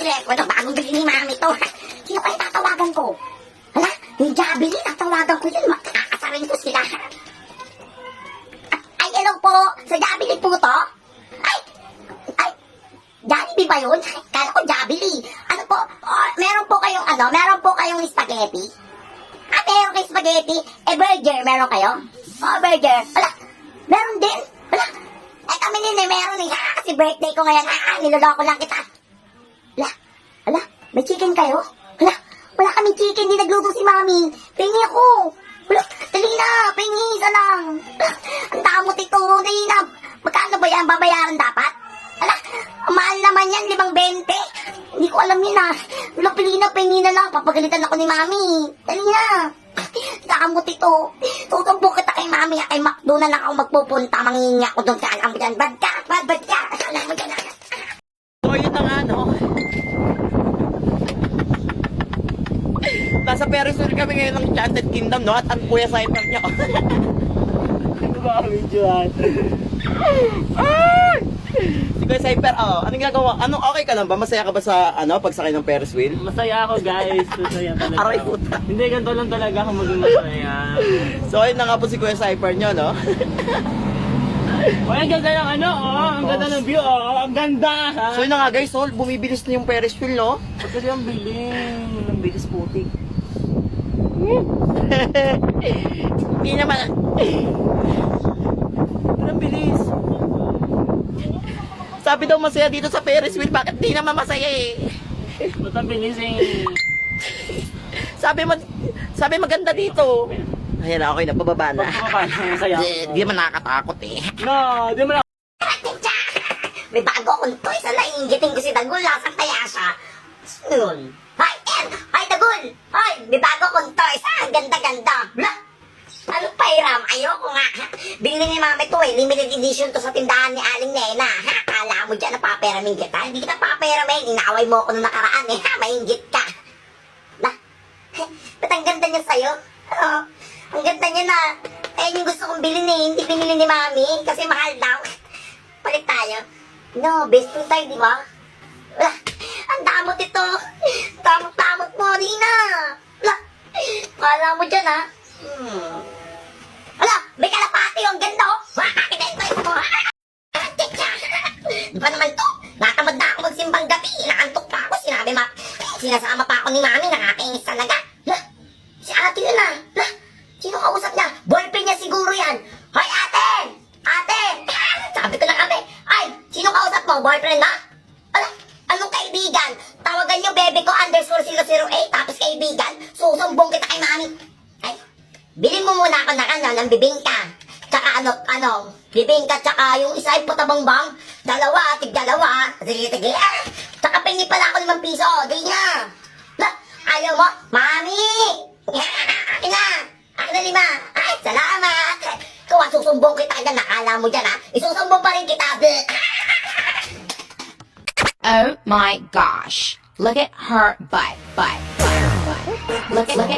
telepono, bagong bili ni mami to. Sino kayo tatawagan ko? Hala, yung Jabili, tatawagan ko yun. Makakasarin ko sila. Ay, hello po. Sa Jabili po to? Ay, Jollibee ba yun? Kala ko Jabili. Ano po? Oh, meron po kayong spaghetti? Meron kayong spaghetti? Burger, meron kayo? Burger. Wala, meron din. Wala, kami din meron eh. Kasi birthday ko ngayon. Niloloko lang kita. Wala, may chicken kayo? Wala kami chicken. Di nagluto si mami. Pengi ako. Wala, dali na. Pengi, isa lang. Ang damot ito. Dali na. Magkano ba yan? Babayaran dapat? Wala, mahal naman yan. 5.20. Hindi ko alam yun Wala, pili na. Pengi na lang. Papagalitan ako ni mami. Dali na. Damot ito. Tutumpo kita kay mami. Kay McDo na lang ako magpupunta. Mangingi ako doon. Alam mo dyan. Bad ka. Alam mo dyan. So, yun na nga, no? Nasa Ferris wheel kami ngayon ng Enchanted Kingdom, no? At ang Kuya Cypher niya. Ano ba ang videoan? Si Kuya Cypher, anong ginagawa? Okay ka lang ba? Masaya ka ba sa, pagsakay ng Ferris wheel? Masaya ako guys, masaya talaga. Aray puta. Hindi, ganito lang talaga ako maging masaya. So, ayun na nga po si Kuya Cypher niyo, no? Ay, ang ganda ng ang ganda ng view, ang ganda ha. So, yun na nga guys, bumibilis na yung Ferris wheel, no? Kasi ang bilis putik. Hindi naman. Ang bilis. Sabi daw masaya dito sa Ferris wheel, bakit di naman masaya eh? Ba't ang bilis eh? Sabi maganda dito. Ayan na, okay na, pababa na. Masaya ako. Di naman nakakatakot eh. No, di mo na. May bago akong toy sa lainggitin ko si Dagul. Lasang kaya siya? Yun. Hi, Dagul! Hoy, may bago akong toy. Ganda-ganda. Ano pairam? Ayoko nga. Binili ni mami to limited edition to sa tindahan ni Aling Nena. Kala mo dyan napaperamin kita? Hindi kita paperamin. Inaway mo ako nung nakaraan Mainggit ka. Ba't ang ganda niya sa'yo? Ang ganda niya na. Yung gusto kong bilhin hindi binili ni mami. Kasi mahal daw. Palit tayo. No, best friend tayo, di ba? Ang damot ito. Damot mo, Rina. Kala mo dyan, may kalapati. Ang ganda, Kinento mo, Di ba naman to? Natamad na ako magsimbang gabi. Inaantok pa ako. Sinasama pa ako ni mami. Nakakainis talaga. Si ate yun Sino kausap niya? Boyfriend niya siguro yan. Hoy, ate! Sabi ko lang sino kausap mo? Boyfriend na? Anong kaibigan? Tawagan niyo bebe ko _008 tapos kaibigan. Susumbong kita kay mami. Bilhin mo muna ako ng bibingka. Tsaka bibingka tsaka yung isa ay putabang-bang. Tig-dalawa. Sige. Tsaka pingi pala ako 5 piso. Di na. Ayaw mo? Mami! Akin na 5. Salamat. Kung susumbong kita dyan, nakala mo dyan isusumbong pa rin kita. Oh my gosh. Look at her butt. Look at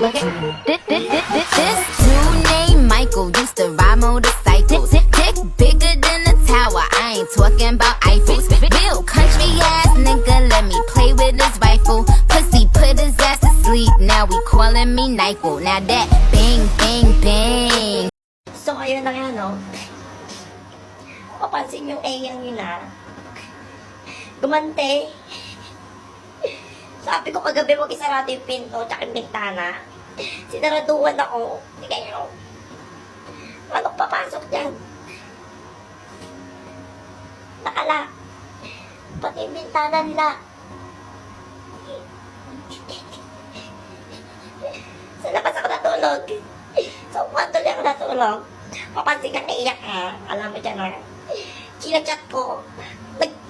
this dude named Michael used to ride motorcycles. Dick bigger than a tower. I ain't talking about Eiffels. Real country ass nigga, let me play with his rifle. Pussy put his ass to sleep. Now we calling me Nyquil. Now that bang bang bang. So, ayun na nga, Papansin yung Ayang yun, Gumante. Sabi ko kagabi huwag isarado yung pinto tsaka yung bintana. Sinaraduhan ako. Hindi kayo. Anong papasok dyan? Nakala. Pati yung bintana nila. Sa labas ako natulog. Sa upuan tuloy ako natulog. Papansin ka naiyak Alam mo dyan Sinachat ko.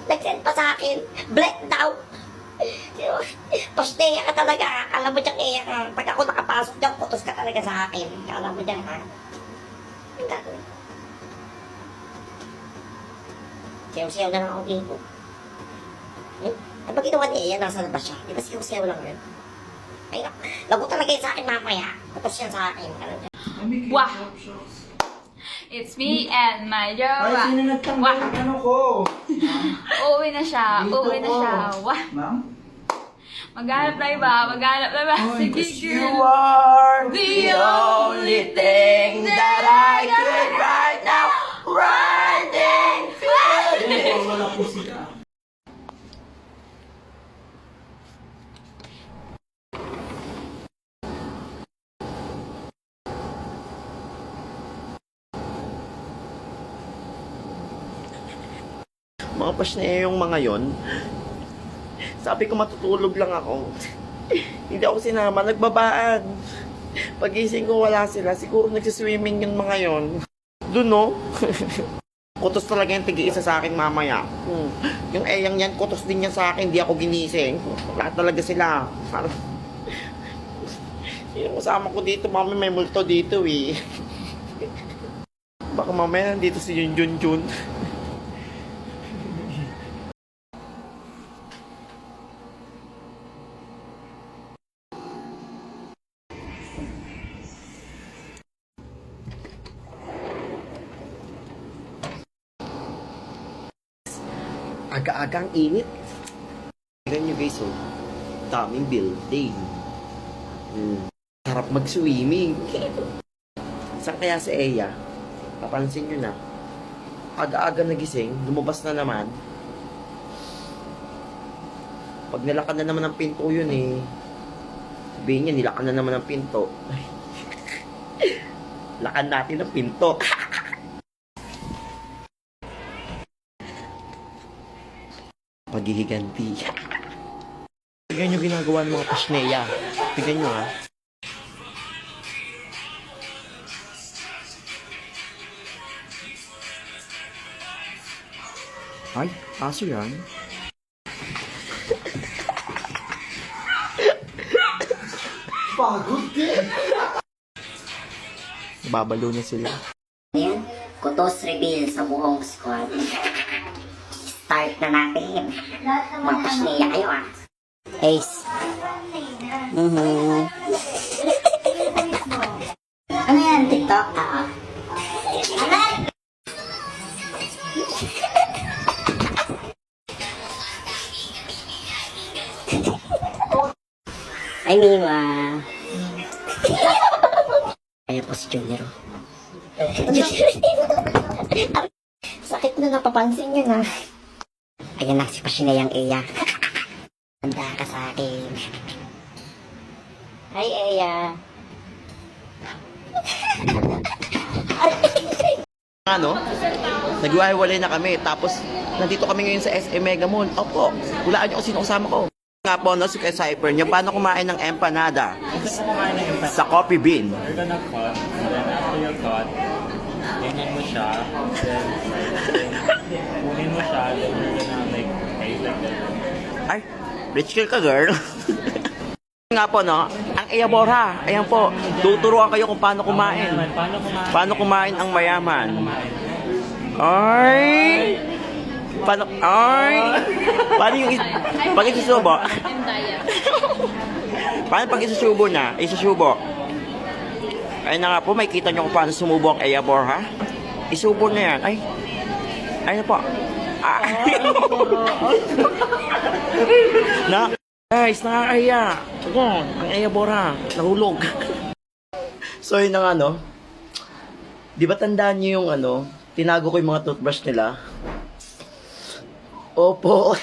Nag-send pa sa akin. Black daw. Posteya ka talaga. Alam mo dyan Pag ako nakapasok dyan, putos ka talaga sa akin. Alam mo dyan Ang gagawin. Siyaw-siyaw na lang ako dito. Ano ba ginawa ni Iya? Nasa labas siya. Di ba siyaw-siyaw lang yun? Ay, lagot talaga yun sa akin mamaya. Putos yan sa akin. Wow! It's me and my jowa. Ay, sino nagtanggal ng ko? Uuwi na siya. Dito Uuwi na ko. siya. Wah! Ma'am? Maghanap na iba, maghanap na iba. Sige, You girl. are The the only thing that I could right now. Riding, floating. Mga pasnaya yung mga yon. Sabi ko matutulog lang ako. Hindi ako sinama, nagbabaan. Pagising ko wala sila, siguro nagsiswimming yung mga yon. Doon no? Kutos talaga yung tigi-isa sa akin mamaya. Yung eyang yan, kutos din yan sa akin, hindi ako ginising. Wala talaga sila. Parang... Yung kasama ko dito, mami may multo dito eh. Baka mamaya nandito si Junjun. Aga-agang init. Tignan nyo guys, oh. Daming building. Sarap mag-swimming. Saan kaya si Eya? Papansin nyo na. Aga-aga nagising, lumabas na naman. Pag nilakan na naman ng pinto yun eh. Sabihin niya, nilakan na naman ng pinto. Lakan natin ng pinto. Paghihiganti. Tignan nyo ginagawa ng mga pasneya. Tignan nyo ha. Ay, aso yan. Pagod din. Babalo na sila. Ayan, kutos reveal sa buong squad. Start na natin. Magpasniya kayo ah. Ace. Ano yan, TikTok? Oo. Ay, Mima. Ay, po si Junior. Sakit na napapansin nyo na. Ayan na, si Pasinayang Eya. Handa ka sa akin. Hi, Eya. Ano? Nagwahiwalay na kami. Tapos, nandito kami ngayon sa SM Mega Mall. Opo, hulaan niyo kung sino kasama ko. Nga po, no, si Cypher niya, paano kumain ng empanada? Sa coffee bean. You're gonna cut, and then after you cut, ganyan mo siya, then kunin mo siya, then you're gonna like, taste like that. Ay, rich girl ka, girl. Nga po, no, ang Eyabora. Ayan po, tuturuan kayo kung paano kumain. Paano kumain? Paano kumain ang mayaman. Kumain. Ay! Paano yung pag isusubo? Paano pag isusubo na? Isusubo. Ayun na nga po, may kita nyo kung paano sumubo ang Eyabor, ha? Isubo na yan. Ay. Ayun na po. Ah. Na. Guys, nakakaya. Ayan, ang Eyabor, ha? Nahulog. So, yun na nga, no? Di ba tandaan nyo yung, tinago ko yung mga toothbrush nila? Opo.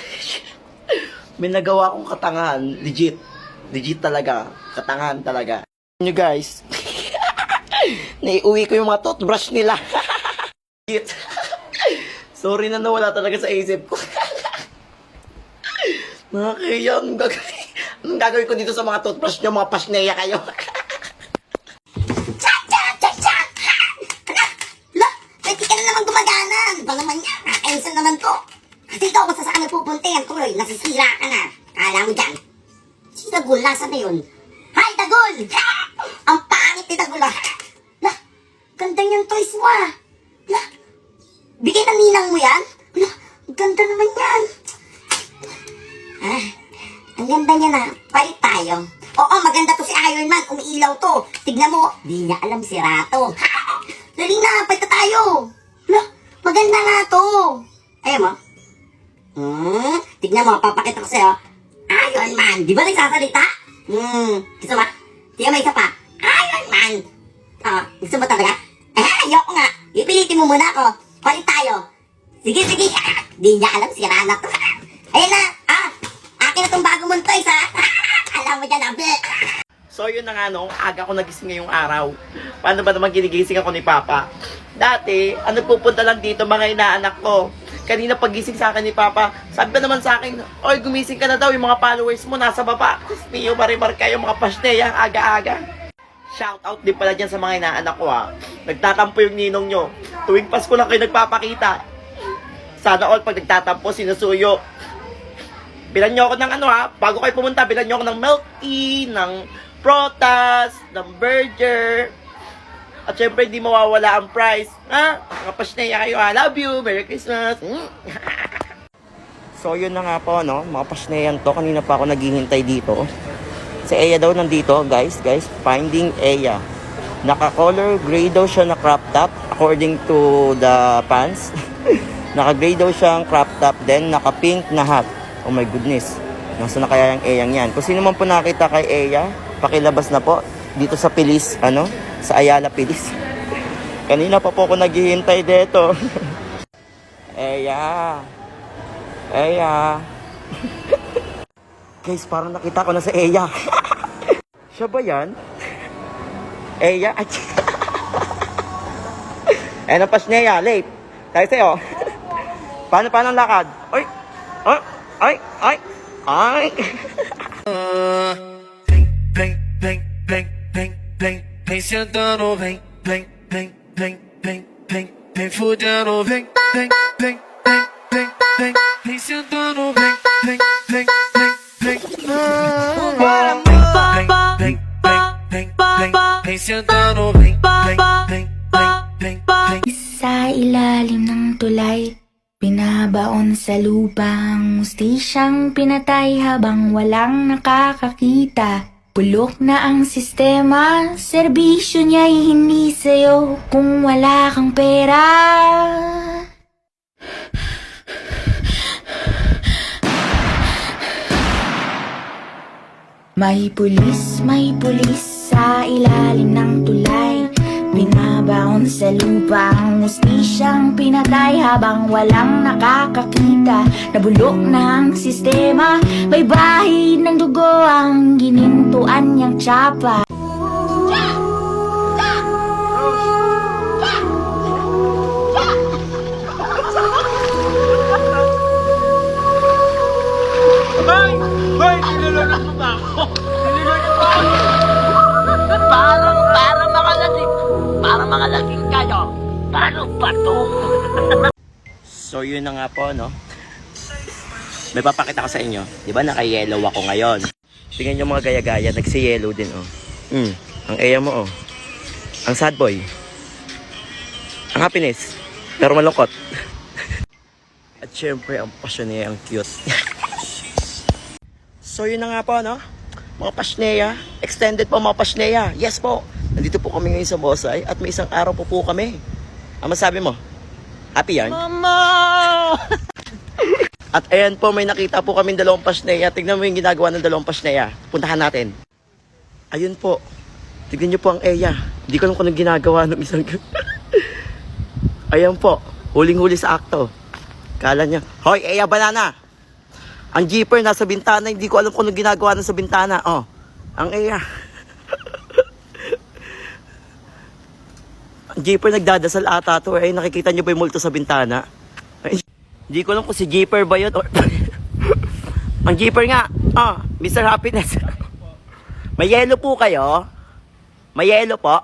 May nagawa akong katangahan. Legit. Legit talaga. Katangahan talaga. Nyo guys. Naiuwi ko yung mga toothbrush nila. Legit. Sorry na nawala talaga sa isip ko. Nakakaya. Anong gagawin ko dito sa mga toothbrush nyo? Mga pasneya kayo. Lo, pwede ka na naman gumagana. Ano ba naman yan? Nakakainsan naman to. Kasi ikaw, kung saan nagpupunta yan, tuloy, nasisira ka na. Kala mo dyan. Si Dagul, nasa na yun? Hi, Dagul! Ang pangit ni Dagul, ah. Lah, ganda niyang toys mo, ah. Lah, bigay ng ninang mo yan? Lah, ganda naman yan. Ah, ang ganda niya na. Palit tayo. Oo, maganda to si Iron Man. Umiilaw to. Tignan mo, di niya alam si Rato. Dali na, palit tayo. Lah, maganda nga to. Ayaw mo? Tignan mo, papakita ko sa'yo. Ayos Iron Man. Di ba nagsasalita? Gusto ba? Sige, may isa pa. Iron Man. Gusto mo talaga? Ayoko nga. Ipilitin mo muna ako. Palit tayo. Sige. Di niya alam, sira na to. Ayun na. Akin na tong bago mong toys, ha? Alam mo dyan, abe. So yun na nga no, aga ko nagising ngayong araw. Paano ba naman ginigising ako ni Papa? Dati, pupunta lang dito mga inaanak ko. Kanina pagising sa akin ni Papa, sabi pa naman sa akin, oy, gumising ka na daw, yung mga followers mo nasa baba. Niyo marimar kayo mga pasneya, aga-aga. Shoutout din pala dyan sa mga inaanak ko ha. Nagtatampo yung ninong nyo. Tuwing Pasko lang kayo nagpapakita. Sana all pag nagtatampo, sinusuyo. Bilan nyo ako ng bago kayo pumunta, bilan nyo ako ng milk tea, ng protas, ng burger. At syempre, hindi mawawala ang price. Mga pasneya kayo ha. Love you. Merry Christmas. So, yun na nga po, no? Mga pasneyan to. Kanina pa ako naghihintay dito. Si Eya daw nandito, guys. Finding Eya. Naka-color gray daw siya na crop top. According to the pants. Naka-gray daw siyang crop top. Then, naka-pink na hat. Oh my goodness. Nasa na kaya yung Eyang yan? Kung sino man po nakita kay Eya, pakilabas na po. Dito sa Pilis, sa Ayala Pilis. Kanina pa po ako naghihintay dito. Eya. Guys, parang nakita ko na si Eya. Siya ba yan? Eya? Eh, napas niya, late. Tayo sa'yo. Paano ang lakad? Ay. Vem sentando, vem fudendo, vem sentando, vem sentando, Sa ilalim ng tulay, binabaon sa lupang mustisyang pinatay habang walang nakakakita. Bulok na ang sistema, serbisyo niya'y hindi sa'yo kung wala kang pera. May pulis sa ilalim ng tulay. Binabaon sa lupa ang mustisyang pinatay habang walang nakakakita. Nabulok na ang sistema, may bahid ng dugo ang ginintuan niyang tsapa. Hoy! Nilulunod mo ba ako? Parang mga lasing kayo. Paano ba to? So yun na nga po, no? May papakita ko sa inyo. Di ba naka-yellow ako ngayon? Tingnan nyo mga gaya-gaya. Nagsi-yellow din, oh. Ang Eya mo, oh. Ang sad boy. Ang happiness. Pero malungkot. At syempre, ang passion niya, ang cute. So yun na nga po, no? Mga pasneya. Extended po mga pasneya. Yes po. Nandito po kami ngayon sa Bosay at may isang araw po kami. Ang masabi mo? Happy yan? Mama! At ayan po, may nakita po kami dalawang pasneya. Tignan mo yung ginagawa ng dalawang pasneya. Puntahan natin. Ayun po. Tignan nyo po ang Eya. Hindi ko alam kung anong ginagawa ng isang... Ayan po. Huling-huli sa akto. Kala niya, hoy, Eya Banana! Ang jeeper nasa bintana, hindi ko alam kung anong ginagawa na sa bintana. Oh, ang Eya. Ang jeeper nagdadasal ata to. Eh, nakikita niyo ba yung multo sa bintana? Ay, hindi ko alam kung si jeeper ba yun or... Ang jeeper nga. Mr. Happiness. May yelo po kayo? May yelo po?